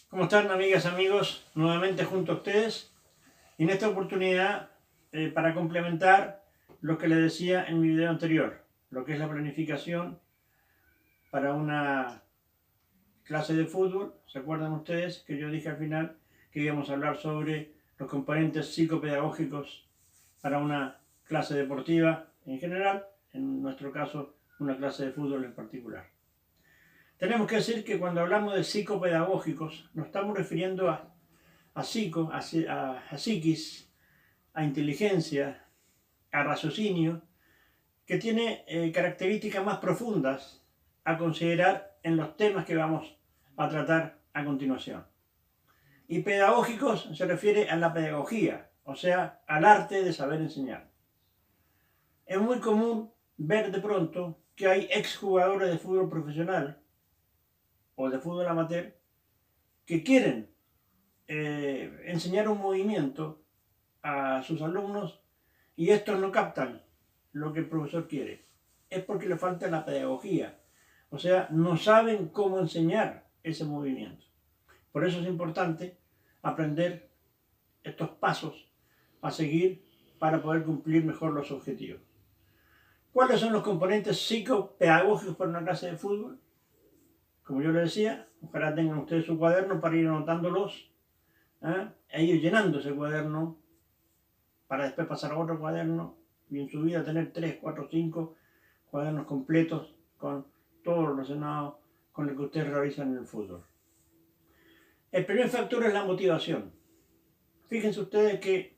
¿Cómo están, amigas, amigos? Nuevamente junto a ustedes. Y en esta oportunidad, para complementar lo que les decía en mi video anterior, lo que es la planificación para una clase de fútbol. ¿Se acuerdan ustedes que yo dije al final que íbamos a hablar sobre los componentes psicopedagógicos para una clase deportiva en general? En nuestro caso, una clase de fútbol en particular. Tenemos que decir que cuando hablamos de psicopedagógicos nos estamos refiriendo a psiquis, a inteligencia, a raciocinio, que tiene características más profundas a considerar en los temas que vamos a tratar a continuación. Y pedagógicos se refiere a la pedagogía, o sea, al arte de saber enseñar. Es muy común ver de pronto que hay exjugadores de fútbol profesional o de fútbol amateur que quieren enseñar un movimiento a sus alumnos y estos no captan lo que el profesor quiere. Es porque le falta la pedagogía, o sea, no saben cómo enseñar ese movimiento. Por eso es importante aprender estos pasos a seguir para poder cumplir mejor los objetivos. ¿Cuáles son los componentes psicopedagógicos para una clase de fútbol? Como yo les decía, ojalá tengan ustedes su cuaderno para ir anotándolos, e ir llenando ese cuaderno para después pasar a otro cuaderno y en su vida tener 3, 4, 5 cuadernos completos con todo lo relacionado con lo que ustedes realizan en el fútbol. El primer factor es la motivación. Fíjense ustedes que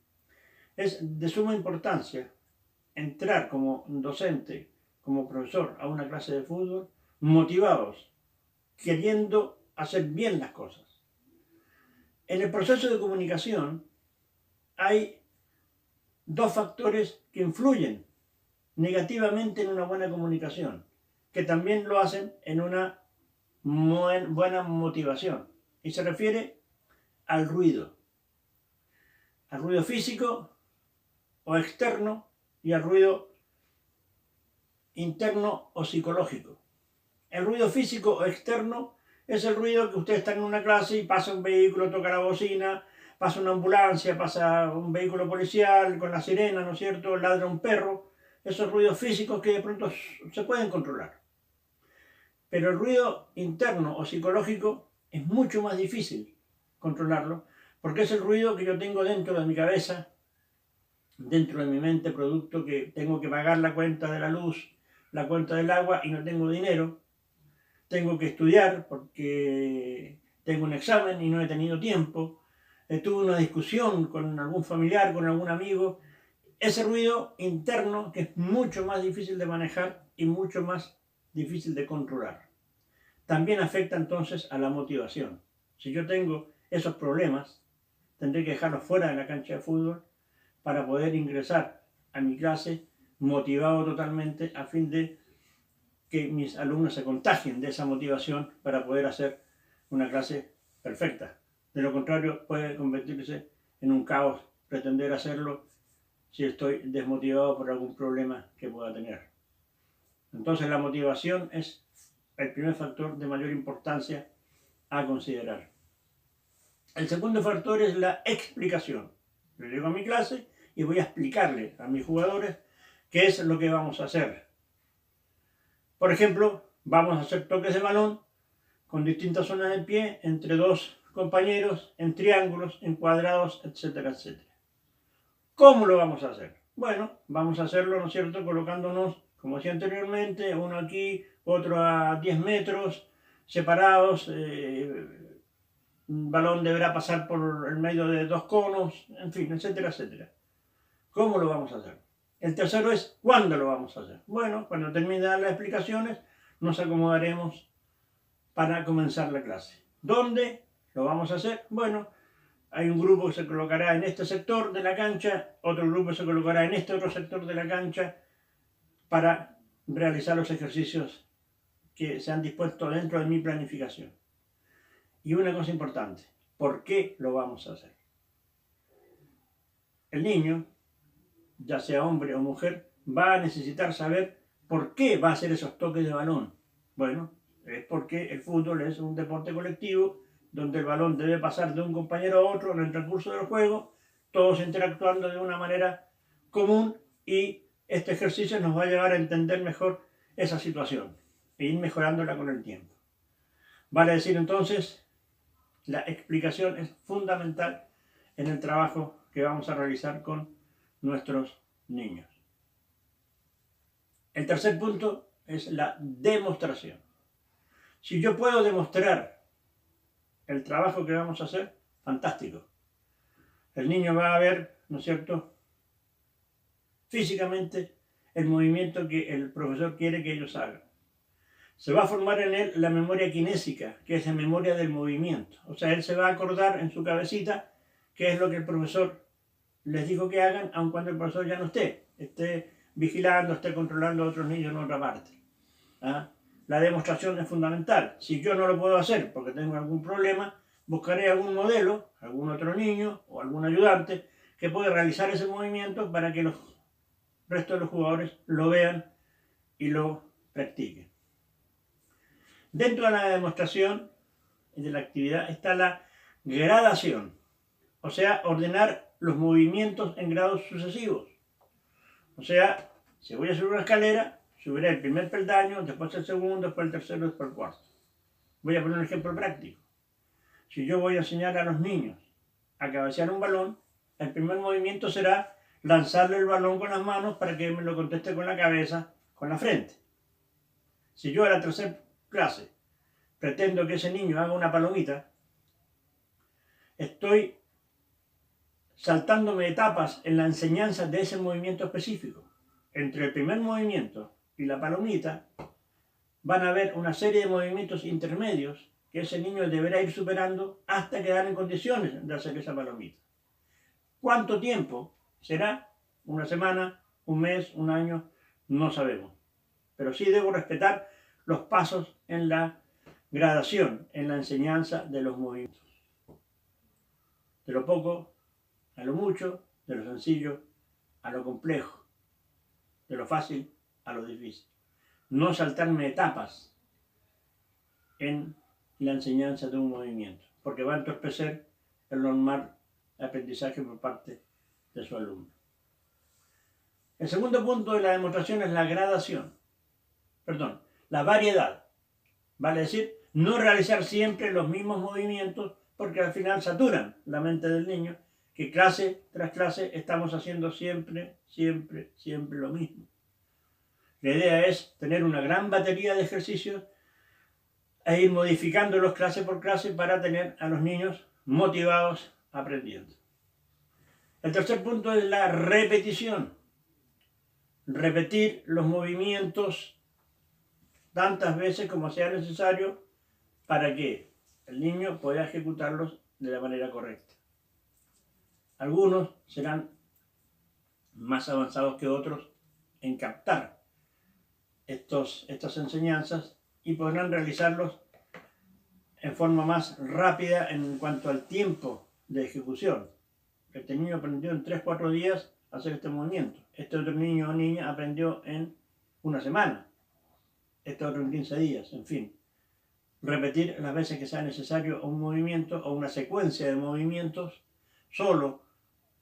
es de suma importancia entrar como docente, como profesor a una clase de fútbol motivados, queriendo hacer bien las cosas. En el proceso de comunicación hay dos factores que influyen negativamente en una buena comunicación, que también lo hacen en una buena motivación. Y se refiere al ruido físico o externo y al ruido interno o psicológico. El ruido físico o externo es el ruido que usted está en una clase y pasa un vehículo, toca la bocina, pasa una ambulancia, pasa un vehículo policial con la sirena, ¿no es cierto?, ladra un perro. Esos ruidos físicos que de pronto se pueden controlar. Pero el ruido interno o psicológico es mucho más difícil controlarlo, porque es el ruido que yo tengo dentro de mi cabeza, dentro de mi mente, producto que tengo que pagar la cuenta de la luz, la cuenta del agua y no tengo dinero. Tengo que estudiar porque tengo un examen y no he tenido tiempo. Tuve una discusión con algún familiar, con algún amigo. Ese ruido interno que es mucho más difícil de manejar y mucho más difícil de controlar. También afecta entonces a la motivación. Si yo tengo esos problemas, tendré que dejarlos fuera de la cancha de fútbol para poder ingresar a mi clase motivado totalmente a fin de que mis alumnos se contagien de esa motivación para poder hacer una clase perfecta. De lo contrario, puede convertirse en un caos pretender hacerlo si estoy desmotivado por algún problema que pueda tener. Entonces la motivación es el primer factor de mayor importancia a considerar. El segundo factor es la explicación. Yo llego a mi clase y voy a explicarle a mis jugadores qué es lo que vamos a hacer. Por ejemplo, vamos a hacer toques de balón con distintas zonas del pie entre dos compañeros, en triángulos, en cuadrados, etcétera, etcétera. ¿Cómo lo vamos a hacer? Bueno, vamos a hacerlo, ¿no es cierto?, colocándonos, como decía anteriormente, uno aquí, otro a 10 metros, separados. Un balón deberá pasar por el medio de dos conos, en fin, etcétera, etcétera. ¿Cómo lo vamos a hacer? El tercero es ¿cuándo lo vamos a hacer? Bueno, cuando termine de dar las explicaciones, nos acomodaremos para comenzar la clase. ¿Dónde lo vamos a hacer? Bueno, hay un grupo que se colocará en este sector de la cancha, otro grupo se colocará en este otro sector de la cancha para realizar los ejercicios que se han dispuesto dentro de mi planificación. Y una cosa importante, ¿por qué lo vamos a hacer? El niño, ya sea hombre o mujer, va a necesitar saber por qué va a hacer esos toques de balón. Bueno, es porque el fútbol es un deporte colectivo donde el balón debe pasar de un compañero a otro en el transcurso del juego, todos interactuando de una manera común, y este ejercicio nos va a llevar a entender mejor esa situación e ir mejorándola con el tiempo. Vale decir entonces, la explicación es fundamental en el trabajo que vamos a realizar con nuestros niños. El tercer punto es la demostración. Si yo puedo demostrar el trabajo que vamos a hacer, fantástico. El niño va a ver, ¿no es cierto?, físicamente el movimiento que el profesor quiere que ellos hagan. Se va a formar en él la memoria kinésica, que es la memoria del movimiento. O sea, él se va a acordar en su cabecita qué es lo que el profesor les dijo que hagan, aun cuando el profesor ya no esté vigilando, esté controlando a otros niños en otra parte. ¿Ah? La demostración es fundamental. Si yo no lo puedo hacer porque tengo algún problema, buscaré algún modelo, algún otro niño o algún ayudante que pueda realizar ese movimiento para que los restos de los jugadores lo vean y lo practiquen. Dentro de la demostración y de la actividad está la gradación, o sea, ordenar los movimientos en grados sucesivos. O sea, si voy a subir una escalera, subiré el primer peldaño, después el segundo, después el tercero, después el cuarto. Voy a poner un ejemplo práctico. Si yo voy a enseñar a los niños a cabecear un balón, el primer movimiento será lanzarle el balón con las manos para que me lo conteste con la cabeza, con la frente. Si yo a la tercera clase pretendo que ese niño haga una palomita, estoy saltándome etapas en la enseñanza de ese movimiento específico. Entre el primer movimiento y la palomita van a haber una serie de movimientos intermedios que ese niño deberá ir superando hasta quedar en condiciones de hacer esa palomita. ¿Cuánto tiempo será? ¿Una semana? ¿Un mes? ¿Un año? No sabemos. Pero sí debo respetar los pasos en la gradación, en la enseñanza de los movimientos. De lo poco a lo mucho, de lo sencillo a lo complejo, de lo fácil a lo difícil. No saltarme etapas en la enseñanza de un movimiento, porque va a entorpecer el normal aprendizaje por parte de su alumno. El segundo punto de la demostración es la gradación, la variedad. Vale decir, no realizar siempre los mismos movimientos porque al final saturan la mente del niño, que clase tras clase estamos haciendo siempre lo mismo. La idea es tener una gran batería de ejercicios e ir modificándolos clase por clase para tener a los niños motivados aprendiendo. El tercer punto es la repetición. Repetir los movimientos tantas veces como sea necesario para que el niño pueda ejecutarlos de la manera correcta. Algunos serán más avanzados que otros en captar estas enseñanzas y podrán realizarlos en forma más rápida en cuanto al tiempo de ejecución. Este niño aprendió en 3-4 días a hacer este movimiento. Este otro niño o niña aprendió en una semana. Este otro en 15 días, en fin. Repetir las veces que sea necesario un movimiento o una secuencia de movimientos solo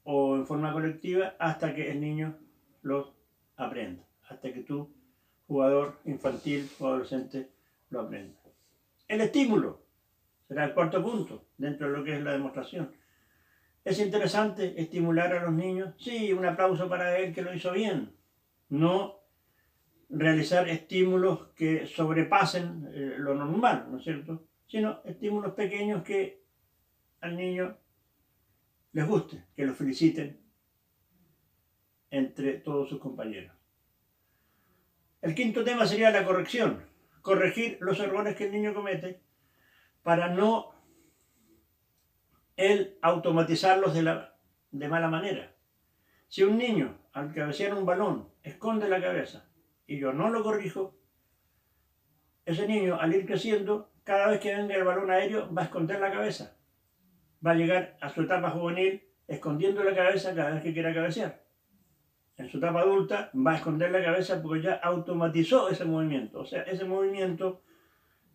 o en forma colectiva hasta que el niño los aprenda, hasta que tú, jugador infantil o adolescente, lo aprenda. El estímulo será el cuarto punto dentro de lo que es la demostración. ¿Es interesante estimular a los niños? Sí, un aplauso para él que lo hizo bien. No realizar estímulos que sobrepasen lo normal, ¿no es cierto? Sino estímulos pequeños que al niño les guste, que lo feliciten entre todos sus compañeros. El quinto tema sería la corrección. Corregir los errores que el niño comete para no él automatizarlos de mala manera. Si un niño al cabecear un balón esconde la cabeza y yo no lo corrijo, ese niño al ir creciendo, cada vez que venga el balón aéreo va a esconder la cabeza. Va a llegar a su etapa juvenil escondiendo la cabeza cada vez que quiera cabecear. En su etapa adulta va a esconder la cabeza porque ya automatizó ese movimiento. O sea, ese movimiento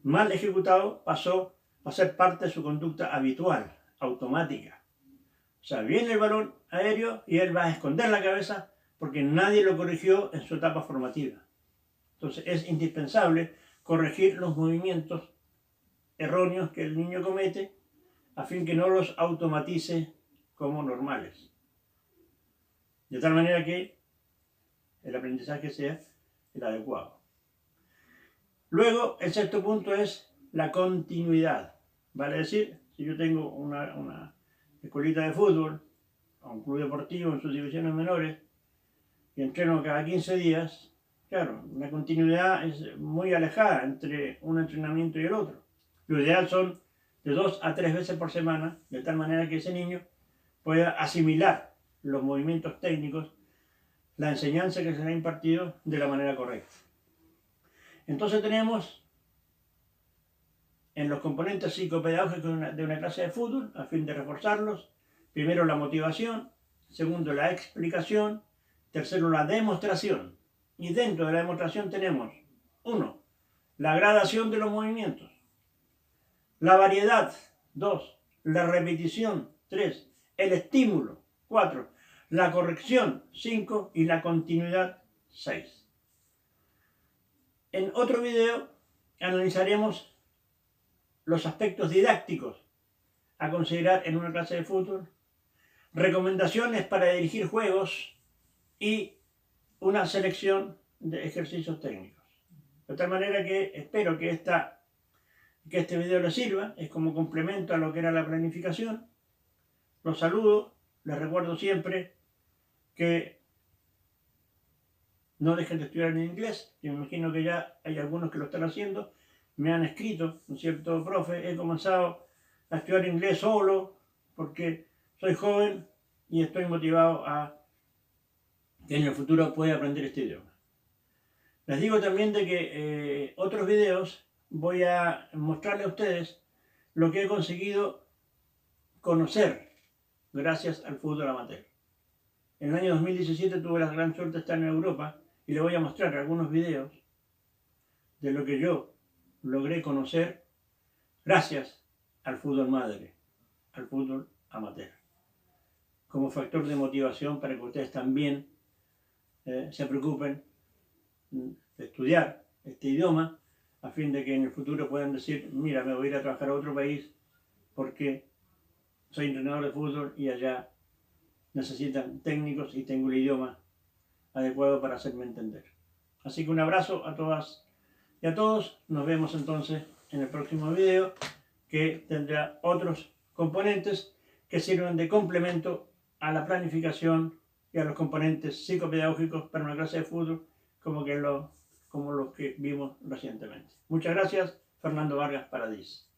mal ejecutado pasó va a ser parte de su conducta habitual, automática. O sea, viene el balón aéreo y él va a esconder la cabeza porque nadie lo corrigió en su etapa formativa. Entonces es indispensable corregir los movimientos erróneos que el niño comete a fin que no los automatice como normales. De tal manera que el aprendizaje sea el adecuado. Luego, el sexto punto es la continuidad. Vale decir, si yo tengo una escuelita de fútbol, o un club deportivo en sus divisiones menores, y entreno cada 15 días, claro, la continuidad es muy alejada entre un entrenamiento y el otro. Lo ideal son de 2 a 3 veces por semana, de tal manera que ese niño pueda asimilar los movimientos técnicos, la enseñanza que se le ha impartido de la manera correcta. Entonces tenemos en los componentes psicopedagógicos de una clase de fútbol, a fin de reforzarlos, primero la motivación, segundo la explicación, tercero la demostración. Y dentro de la demostración tenemos, 1, la gradación de los movimientos, la variedad, 2, la repetición, 3, el estímulo, 4, la corrección, 5 y la continuidad, 6. En otro video analizaremos los aspectos didácticos a considerar en una clase de fútbol, recomendaciones para dirigir juegos y una selección de ejercicios técnicos. De tal manera que espero que este video les sirva, es como complemento a lo que era la planificación. Los saludo, les recuerdo siempre que no dejen de estudiar en inglés. Yo me imagino que ya hay algunos que lo están haciendo. Me han escrito, ¿no es cierto, profe? He comenzado a estudiar inglés solo porque soy joven y estoy motivado a que en el futuro pueda aprender este idioma. Les digo también de que otros videos voy a mostrarles a ustedes lo que he conseguido conocer gracias al fútbol amateur. En el año 2017 tuve la gran suerte de estar en Europa y les voy a mostrar algunos videos de lo que yo logré conocer gracias al fútbol madre, al fútbol amateur, como factor de motivación para que ustedes también se preocupen de estudiar este idioma a fin de que en el futuro puedan decir, mira, me voy a ir a trabajar a otro país porque soy entrenador de fútbol y allá necesitan técnicos y tengo el idioma adecuado para hacerme entender. Así que un abrazo a todas y a todos. Nos vemos entonces en el próximo video, que tendrá otros componentes que sirven de complemento a la planificación y a los componentes psicopedagógicos para una clase de fútbol como los que vimos recientemente. Muchas gracias, Fernando Vargas Paradís.